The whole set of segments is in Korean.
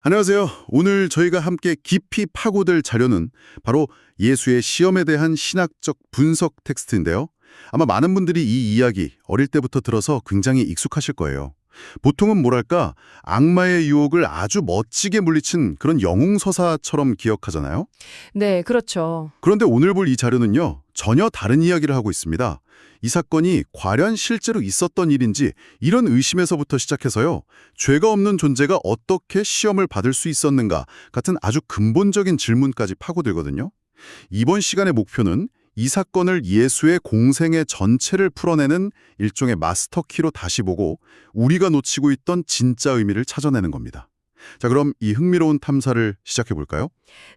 안녕하세요. 오늘 저희가 함께 깊이 파고들 자료는 바로 예수의 시험에 대한 신학적 분석 텍스트인데요. 아마 많은 분들이 이 이야기 어릴 때부터 들어서 굉장히 익숙하실 거예요. 보통은 뭐랄까 악마의 유혹을 아주 멋지게 물리친 그런 영웅서사처럼 기억하잖아요. 네, 그렇죠. 그런데 오늘 볼 이 자료는요. 전혀 다른 이야기를 하고 있습니다. 이 사건이 과연 실제로 있었던 일인지 이런 의심에서부터 시작해서요. 죄가 없는 존재가 어떻게 시험을 받을 수 있었는가 같은 아주 근본적인 질문까지 파고들거든요. 이번 시간의 목표는 이 사건을 예수의 공생의 전체를 풀어내는 일종의 마스터키로 다시 보고 우리가 놓치고 있던 진짜 의미를 찾아내는 겁니다. 자, 그럼 이 흥미로운 탐사를 시작해 볼까요?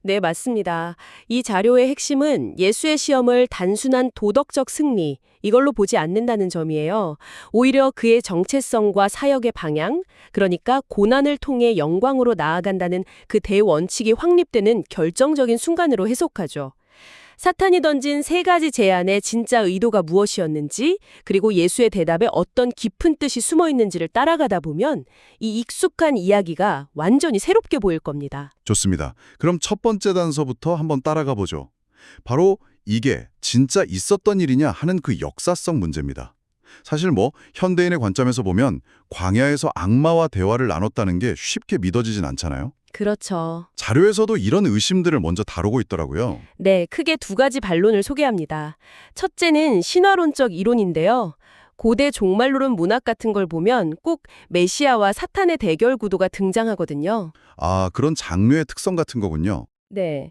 네, 맞습니다. 이 자료의 핵심은 예수의 시험을 단순한 도덕적 승리, 이걸로 보지 않는다는 점이에요. 오히려 그의 정체성과 사역의 방향, 그러니까 고난을 통해 영광으로 나아간다는 그 대원칙이 확립되는 결정적인 순간으로 해석하죠. 사탄이 던진 세 가지 제안의 진짜 의도가 무엇이었는지, 그리고 예수의 대답에 어떤 깊은 뜻이 숨어 있는지를 따라가다 보면 이 익숙한 이야기가 완전히 새롭게 보일 겁니다. 좋습니다. 그럼 첫 번째 단서부터 한번 따라가 보죠. 바로 이게 진짜 있었던 일이냐 하는 그 역사성 문제입니다. 사실 현대인의 관점에서 보면 광야에서 악마와 대화를 나눴다는 게 쉽게 믿어지진 않잖아요. 그렇죠. 자료에서도 이런 의심들을 먼저 다루고 있더라고요. 네, 크게 두 가지 반론을 소개합니다. 첫째는 신화론적 이론인데요. 고대 종말론은 문학 같은 걸 보면 꼭 메시아와 사탄의 대결 구도가 등장하거든요. 아, 그런 장르의 특성 같은 거군요. 네.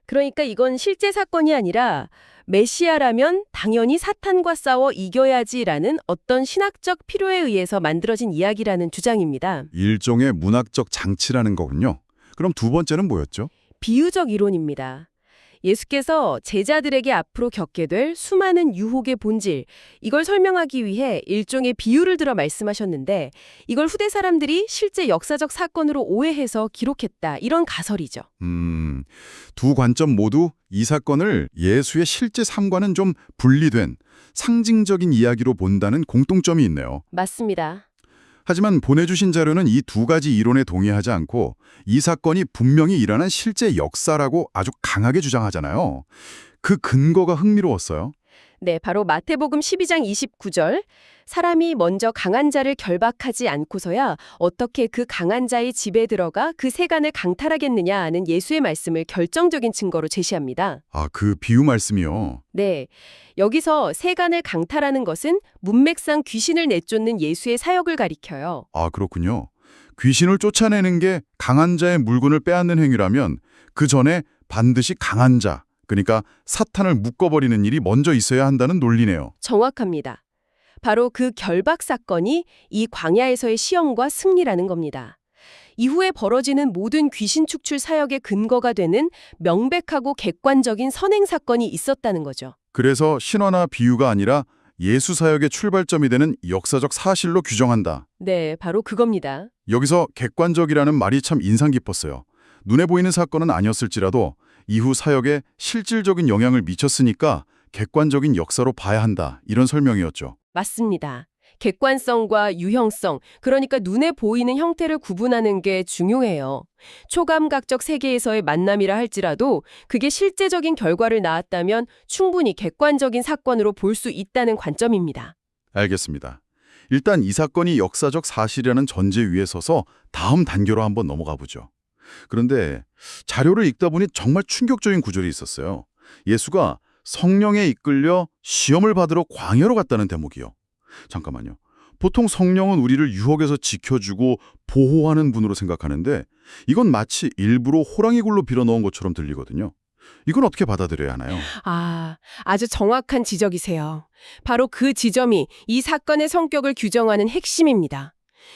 그러니까 이건 실제 사건이 아니라 메시아라면 당연히 사탄과 싸워 이겨야지라는 어떤 신학적 필요에 의해서 만들어진 이야기라는 주장입니다. 일종의 문학적 장치라는 거군요. 그럼 두 번째는 뭐였죠? 비유적 이론입니다. 예수께서 제자들에게 앞으로 겪게 될 수많은 유혹의 본질, 이걸 설명하기 위해 일종의 비유를 들어 말씀하셨는데 이걸 후대 사람들이 실제 역사적 사건으로 오해해서 기록했다, 이런 가설이죠. 두 관점 모두 이 사건을 예수의 실제 삶과는 좀 분리된 상징적인 이야기로 본다는 공통점이 있네요. 맞습니다. 하지만 보내주신 자료는 이 두 가지 이론에 동의하지 않고 이 사건이 분명히 일어난 실제 역사라고 아주 강하게 주장하잖아요. 그 근거가 흥미로웠어요. 네, 바로 마태복음 12장 29절. 사람이 먼저 강한 자를 결박하지 않고서야 어떻게 그 강한 자의 집에 들어가 그 세간을 강탈하겠느냐 하는 예수의 말씀을 결정적인 증거로 제시합니다. 아, 그 비유 말씀이요. 네, 여기서 세간을 강탈하는 것은 문맥상 귀신을 내쫓는 예수의 사역을 가리켜요. 아, 그렇군요. 귀신을 쫓아내는 게 강한 자의 물건을 빼앗는 행위라면 그 전에 반드시 강한 자, 그러니까 사탄을 묶어버리는 일이 먼저 있어야 한다는 논리네요. 정확합니다. 바로 그 결박 사건이 이 광야에서의 시험과 승리라는 겁니다. 이후에 벌어지는 모든 귀신 축출 사역의 근거가 되는 명백하고 객관적인 선행 사건이 있었다는 거죠. 그래서 신화나 비유가 아니라 예수 사역의 출발점이 되는 역사적 사실로 규정한다. 네, 바로 그겁니다. 여기서 객관적이라는 말이 참 인상 깊었어요. 눈에 보이는 사건은 아니었을지라도 이후 사역에 실질적인 영향을 미쳤으니까 객관적인 역사로 봐야 한다. 이런 설명이었죠. 맞습니다. 객관성과 유형성, 그러니까 눈에 보이는 형태를 구분하는 게 중요해요. 초감각적 세계에서의 만남이라 할지라도 그게 실제적인 결과를 낳았다면 충분히 객관적인 사건으로 볼 수 있다는 관점입니다. 알겠습니다. 일단 이 사건이 역사적 사실이라는 전제 위에 서서 다음 단계로 한번 넘어가 보죠. 그런데 자료를 읽다 보니 정말 충격적인 구절이 있었어요. 예수가 성령에 이끌려 시험을 받으러 광야로 갔다는 대목이요. 잠깐만요. 보통 성령은 우리를 유혹에서 지켜주고 보호하는 분으로 생각하는데 이건 마치 일부러 호랑이 굴로 빌어넣은 것처럼 들리거든요. 이건 어떻게 받아들여야 하나요? 아주 정확한 지적이세요. 바로 그 지점이 이 사건의 성격을 규정하는 핵심입니다.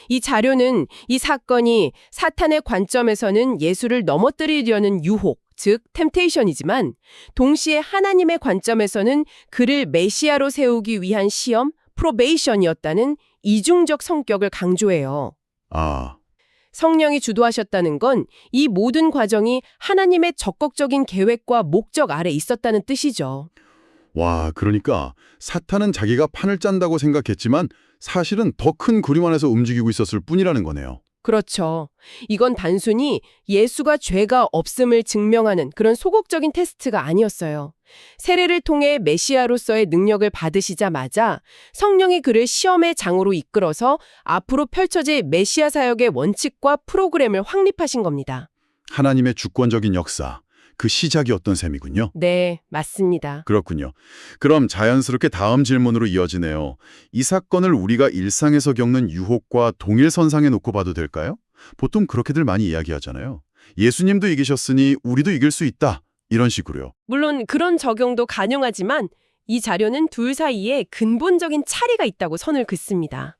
이 자료는 이 사건이 사탄의 관점에서는 예수를 넘어뜨리려는 유혹, 즉 템테이션이지만 동시에 하나님의 관점에서는 그를 메시아로 세우기 위한 시험, 프로베이션이었다는 이중적 성격을 강조해요. 아, 성령이 주도하셨다는 건 이 모든 과정이 하나님의 적극적인 계획과 목적 아래 있었다는 뜻이죠. 와, 그러니까 사탄은 자기가 판을 짠다고 생각했지만 사실은 더 큰 그림 안에서 움직이고 있었을 뿐이라는 거네요. 그렇죠. 이건 단순히 예수가 죄가 없음을 증명하는 그런 소극적인 테스트가 아니었어요. 세례를 통해 메시아로서의 능력을 받으시자마자 성령이 그를 시험의 장으로 이끌어서 앞으로 펼쳐질 메시아 사역의 원칙과 프로그램을 확립하신 겁니다. 하나님의 주권적인 역사, 그 시작이 어떤 셈이군요. 네, 맞습니다. 그렇군요. 그럼 자연스럽게 다음 질문으로 이어지네요. 이 사건을 우리가 일상에서 겪는 유혹과 동일선상에 놓고 봐도 될까요? 보통 그렇게들 많이 이야기하잖아요. 예수님도 이기셨으니 우리도 이길 수 있다. 이런 식으로요. 물론 그런 적용도 가능하지만 이 자료는 둘 사이에 근본적인 차이가 있다고 선을 긋습니다.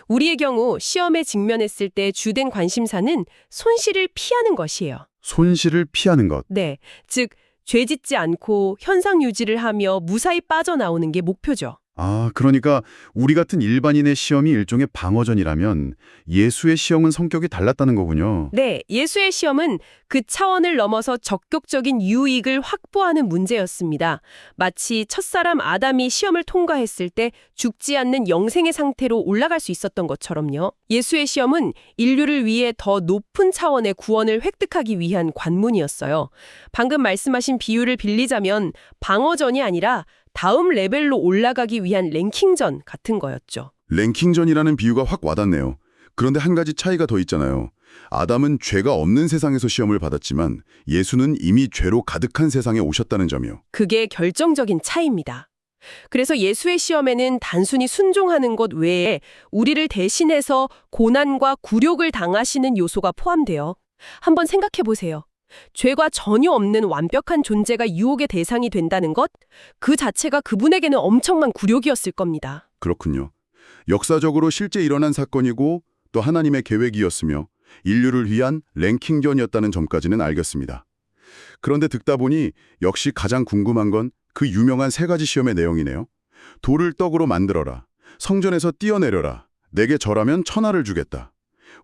우리의 경우 시험에 직면했을 때 주된 관심사는 손실을 피하는 것이에요. 손실을 피하는 것. 네, 즉 죄짓지 않고 현상 유지를 하며 무사히 빠져나오는 게 목표죠. 아, 그러니까 우리 같은 일반인의 시험이 일종의 방어전이라면 예수의 시험은 성격이 달랐다는 거군요. 네, 예수의 시험은 그 차원을 넘어서 적극적인 유익을 확보하는 문제였습니다. 마치 첫사람 아담이 시험을 통과했을 때 죽지 않는 영생의 상태로 올라갈 수 있었던 것처럼요. 예수의 시험은 인류를 위해 더 높은 차원의 구원을 획득하기 위한 관문이었어요. 방금 말씀하신 비유를 빌리자면 방어전이 아니라 다음 레벨로 올라가기 위한 랭킹전 같은 거였죠. 랭킹전이라는 비유가 확 와닿네요. 그런데 한 가지 차이가 더 있잖아요. 아담은 죄가 없는 세상에서 시험을 받았지만 예수는 이미 죄로 가득한 세상에 오셨다는 점이요. 그게 결정적인 차이입니다. 그래서 예수의 시험에는 단순히 순종하는 것 외에 우리를 대신해서 고난과 굴욕을 당하시는 요소가 포함돼요. 한번 생각해 보세요. 죄가 전혀 없는 완벽한 존재가 유혹의 대상이 된다는 것, 그 자체가 그분에게는 엄청난 굴욕이었을 겁니다. 그렇군요. 역사적으로 실제 일어난 사건이고 또 하나님의 계획이었으며 인류를 위한 랭킹전이었다는 점까지는 알겠습니다. 그런데 듣다 보니 역시 가장 궁금한 건 그 유명한 세 가지 시험의 내용이네요. 돌을 떡으로 만들어라. 성전에서 뛰어내려라. 내게 절하면 천하를 주겠다.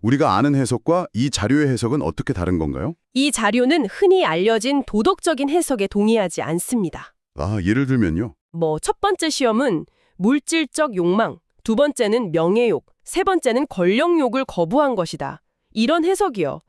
우리가 아는 해석과 이 자료의 해석은 어떻게 다른 건가요? 이 자료는 흔히 알려진 도덕적인 해석에 동의하지 않습니다. 아, 예를 들면요. 첫 번째 시험은 물질적 욕망, 두 번째는 명예욕, 세 번째는 권력욕을 거부한 것이다. 이런 해석이요.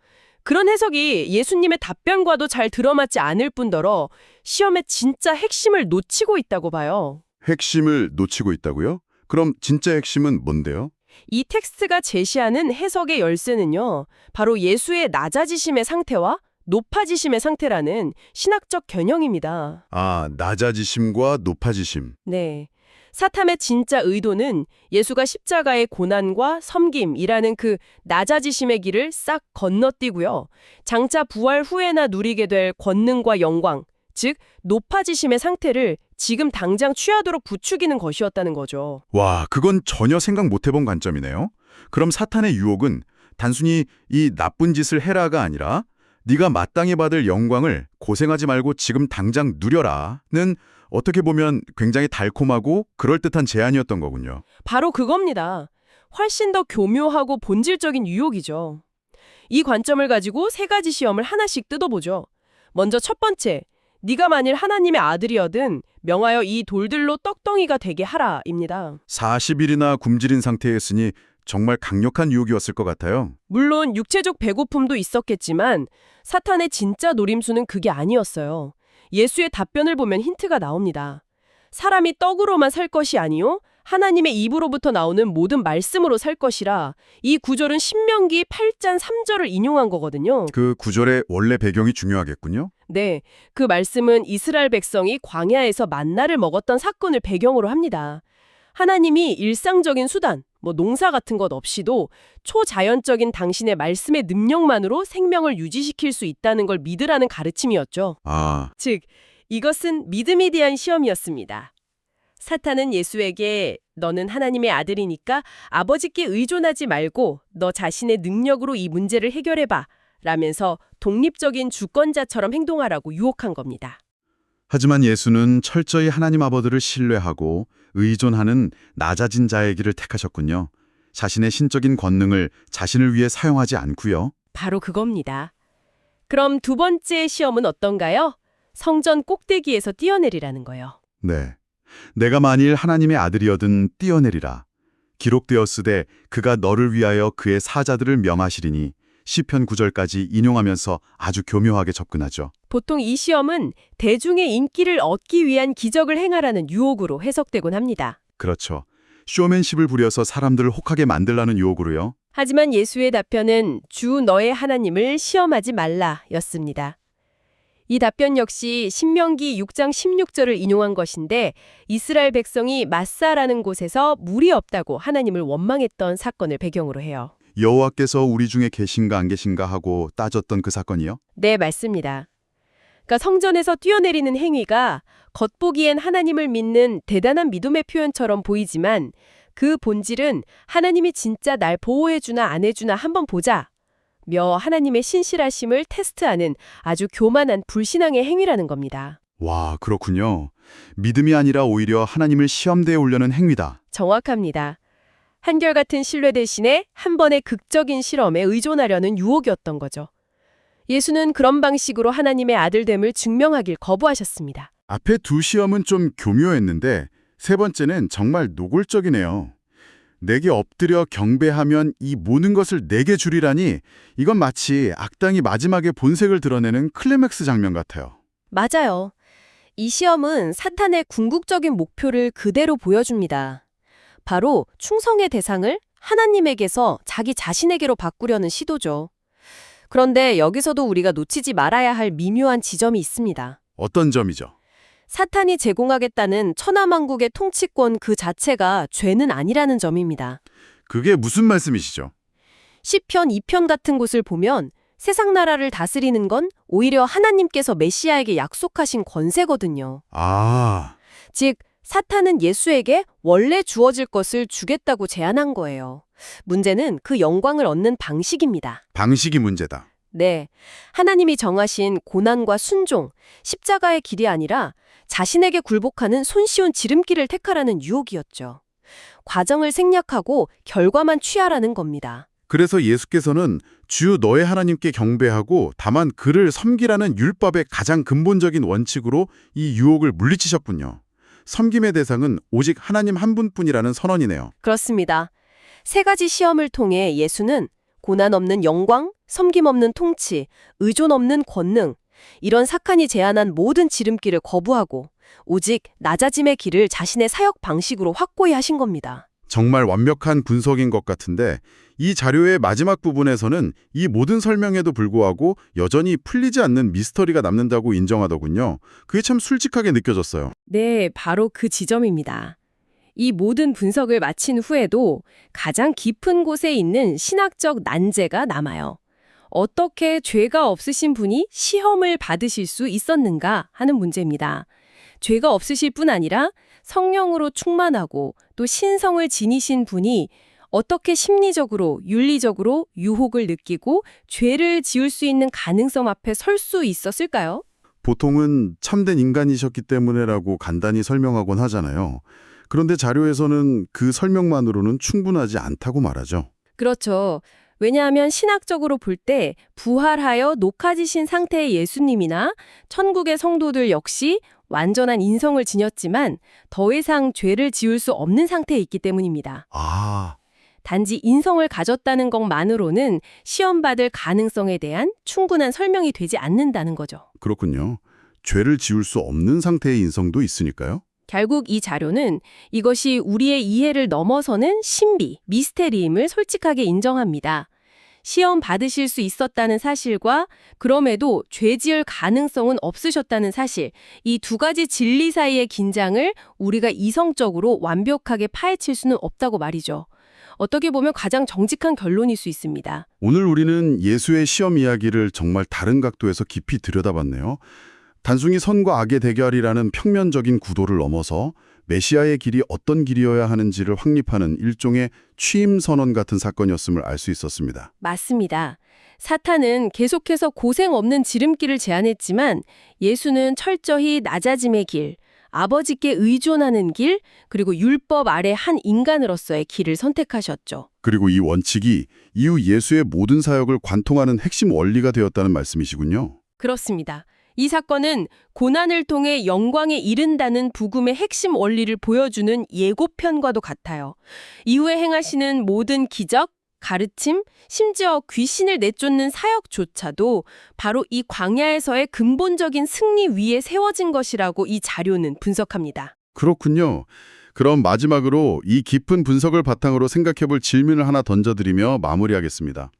그런 해석이 예수님의 답변과도 잘 들어맞지 않을 뿐더러 시험의 진짜 핵심을 놓치고 있다고 봐요. 핵심을 놓치고 있다고요? 그럼 진짜 핵심은 뭔데요? 이 텍스트가 제시하는 해석의 열쇠는요, 바로 예수의 낮아지심의 상태와 높아지심의 상태라는 신학적 견형입니다. 아, 낮아지심과 높아지심. 네. 사탐의 진짜 의도는 예수가 십자가의 고난과 섬김이라는 그 낮아지심의 길을 싹 건너뛰고요. 장차 부활 후에나 누리게 될 권능과 영광, 즉 높아지심의 상태를 지금 당장 취하도록 부추기는 것이었다는 거죠. 와, 그건 전혀 생각 못 해본 관점이네요. 그럼 사탄의 유혹은 단순히 이 나쁜 짓을 해라가 아니라 네가 마땅히 받을 영광을 고생하지 말고 지금 당장 누려라는 어떻게 보면 굉장히 달콤하고 그럴듯한 제안이었던 거군요. 바로 그겁니다. 훨씬 더 교묘하고 본질적인 유혹이죠. 이 관점을 가지고 세 가지 시험을 하나씩 뜯어보죠. 먼저 첫 번째, 네가 만일 하나님의 아들이어든 명하여 이 돌들로 떡덩이가 되게 하라입니다. 40일이나 굶주린 상태였으니 정말 강력한 유혹이었을 것 같아요. 물론 육체적 배고픔도 있었겠지만 사탄의 진짜 노림수는 그게 아니었어요. 예수의 답변을 보면 힌트가 나옵니다. 사람이 떡으로만 살 것이 아니요 하나님의 입으로부터 나오는 모든 말씀으로 살 것이라. 이 구절은 신명기 8장 3절을 인용한 거거든요. 그 구절의 원래 배경이 중요하겠군요. 네, 그 말씀은 이스라엘 백성이 광야에서 만나를 먹었던 사건을 배경으로 합니다. 하나님이 일상적인 수단, 농사 같은 것 없이도 초자연적인 당신의 말씀의 능력만으로 생명을 유지시킬 수 있다는 걸 믿으라는 가르침이었죠. 아, 즉, 이것은 믿음에 대한 시험이었습니다. 사탄은 예수에게 너는 하나님의 아들이니까 아버지께 의존하지 말고 너 자신의 능력으로 이 문제를 해결해봐 라면서 독립적인 주권자처럼 행동하라고 유혹한 겁니다. 하지만 예수는 철저히 하나님 아버지를 신뢰하고 의존하는 낮아진 자의 길을 택하셨군요. 자신의 신적인 권능을 자신을 위해 사용하지 않고요. 바로 그겁니다. 그럼 두 번째 시험은 어떤가요? 성전 꼭대기에서 뛰어내리라는 거요. 네. 내가 만일 하나님의 아들이어든 뛰어내리라. 기록되었으되 그가 너를 위하여 그의 사자들을 명하시리니 시편 9절까지 인용하면서 아주 교묘하게 접근하죠. 보통 이 시험은 대중의 인기를 얻기 위한 기적을 행하라는 유혹으로 해석되곤 합니다. 그렇죠. 쇼맨십을 부려서 사람들을 혹하게 만들라는 유혹으로요. 하지만 예수의 답변은 주 너의 하나님을 시험하지 말라였습니다. 이 답변 역시 신명기 6장 16절을 인용한 것인데 이스라엘 백성이 마사라는 곳에서 물이 없다고 하나님을 원망했던 사건을 배경으로 해요. 여호와께서 우리 중에 계신가 안 계신가 하고 따졌던 그 사건이요? 네, 맞습니다. 그러니까 성전에서 뛰어내리는 행위가 겉보기엔 하나님을 믿는 대단한 믿음의 표현처럼 보이지만 그 본질은 하나님이 진짜 날 보호해주나 안 해주나 한번 보자 며 하나님의 신실하심을 테스트하는 아주 교만한 불신앙의 행위라는 겁니다. 와, 그렇군요. 믿음이 아니라 오히려 하나님을 시험대에 올려는 행위다. 정확합니다. 한결같은 신뢰 대신에 한 번의 극적인 실험에 의존하려는 유혹이었던 거죠. 예수는 그런 방식으로 하나님의 아들됨을 증명하길 거부하셨습니다. 앞에 두 시험은 좀 교묘했는데 세 번째는 정말 노골적이네요. 내게 엎드려 경배하면 이 모든 것을 내게 주리라니 이건 마치 악당이 마지막에 본색을 드러내는 클라이맥스 장면 같아요. 맞아요. 이 시험은 사탄의 궁극적인 목표를 그대로 보여줍니다. 바로 충성의 대상을 하나님에게서 자기 자신에게로 바꾸려는 시도죠. 그런데 여기서도 우리가 놓치지 말아야 할 미묘한 지점이 있습니다. 어떤 점이죠? 사탄이 제공하겠다는 천하만국의 통치권 그 자체가 죄는 아니라는 점입니다. 그게 무슨 말씀이시죠? 시편 2편 같은 곳을 보면 세상 나라를 다스리는 건 오히려 하나님께서 메시아에게 약속하신 권세거든요. 아, 즉 사탄은 예수에게 원래 주어질 것을 주겠다고 제안한 거예요. 문제는 그 영광을 얻는 방식입니다. 방식이 문제다. 네, 하나님이 정하신 고난과 순종, 십자가의 길이 아니라 자신에게 굴복하는 손쉬운 지름길을 택하라는 유혹이었죠. 과정을 생략하고 결과만 취하라는 겁니다. 그래서 예수께서는 주 너의 하나님께 경배하고 다만 그를 섬기라는 율법의 가장 근본적인 원칙으로 이 유혹을 물리치셨군요. 섬김의 대상은 오직 하나님 한 분뿐이라는 선언이네요. 그렇습니다. 세 가지 시험을 통해 예수는 고난 없는 영광, 섬김 없는 통치, 의존 없는 권능, 이런 사탄이 제안한 모든 지름길을 거부하고 오직 낮아짐의 길을 자신의 사역 방식으로 확고히 하신 겁니다. 정말 완벽한 분석인 것 같은데 이 자료의 마지막 부분에서는 이 모든 설명에도 불구하고 여전히 풀리지 않는 미스터리가 남는다고 인정하더군요. 그게 참 솔직하게 느껴졌어요. 네, 바로 그 지점입니다. 이 모든 분석을 마친 후에도 가장 깊은 곳에 있는 신학적 난제가 남아요. 어떻게 죄가 없으신 분이 시험을 받으실 수 있었는가 하는 문제입니다. 죄가 없으실 뿐 아니라 성령으로 충만하고 또 신성을 지니신 분이 어떻게 심리적으로, 윤리적으로 유혹을 느끼고 죄를 지을 수 있는 가능성 앞에 설 수 있었을까요? 보통은 참된 인간이셨기 때문에라고 간단히 설명하곤 하잖아요. 그런데 자료에서는 그 설명만으로는 충분하지 않다고 말하죠. 그렇죠. 왜냐하면 신학적으로 볼 때 부활하여 녹아지신 상태의 예수님이나 천국의 성도들 역시 완전한 인성을 지녔지만 더 이상 죄를 지을 수 없는 상태에 있기 때문입니다. 아, 단지 인성을 가졌다는 것만으로는 시험받을 가능성에 대한 충분한 설명이 되지 않는다는 거죠. 그렇군요. 죄를 지을 수 없는 상태의 인성도 있으니까요. 결국 이 자료는 이것이 우리의 이해를 넘어서는 신비, 미스테리임을 솔직하게 인정합니다. 시험 받으실 수 있었다는 사실과 그럼에도 죄 지을 가능성은 없으셨다는 사실, 이 두 가지 진리 사이의 긴장을 우리가 이성적으로 완벽하게 파헤칠 수는 없다고 말이죠. 어떻게 보면 가장 정직한 결론일 수 있습니다. 오늘 우리는 예수의 시험 이야기를 정말 다른 각도에서 깊이 들여다봤네요. 단순히 선과 악의 대결이라는 평면적인 구도를 넘어서 메시아의 길이 어떤 길이어야 하는지를 확립하는 일종의 취임 선언 같은 사건이었음을 알 수 있었습니다. 맞습니다. 사탄은 계속해서 고생 없는 지름길을 제안했지만 예수는 철저히 낮아짐의 길, 아버지께 의존하는 길, 그리고 율법 아래 한 인간으로서의 길을 선택하셨죠. 그리고 이 원칙이 이후 예수의 모든 사역을 관통하는 핵심 원리가 되었다는 말씀이시군요. 그렇습니다. 이 사건은 고난을 통해 영광에 이른다는 복음의 핵심 원리를 보여주는 예고편과도 같아요. 이후에 행하시는 모든 기적, 가르침, 심지어 귀신을 내쫓는 사역조차도 바로 이 광야에서의 근본적인 승리 위에 세워진 것이라고 이 자료는 분석합니다. 그렇군요. 그럼 마지막으로 이 깊은 분석을 바탕으로 생각해볼 질문을 하나 던져드리며 마무리하겠습니다.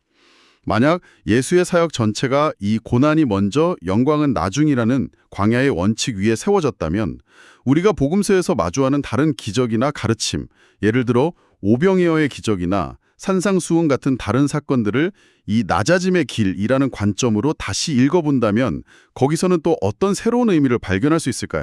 만약 예수의 사역 전체가 이 고난이 먼저 영광은 나중이라는 광야의 원칙 위에 세워졌다면 우리가 복음서에서 마주하는 다른 기적이나 가르침, 예를 들어 오병이어의 기적이나 산상수훈 같은 다른 사건들을 이 낮아짐의 길이라는 관점으로 다시 읽어본다면 거기서는 또 어떤 새로운 의미를 발견할 수 있을까요?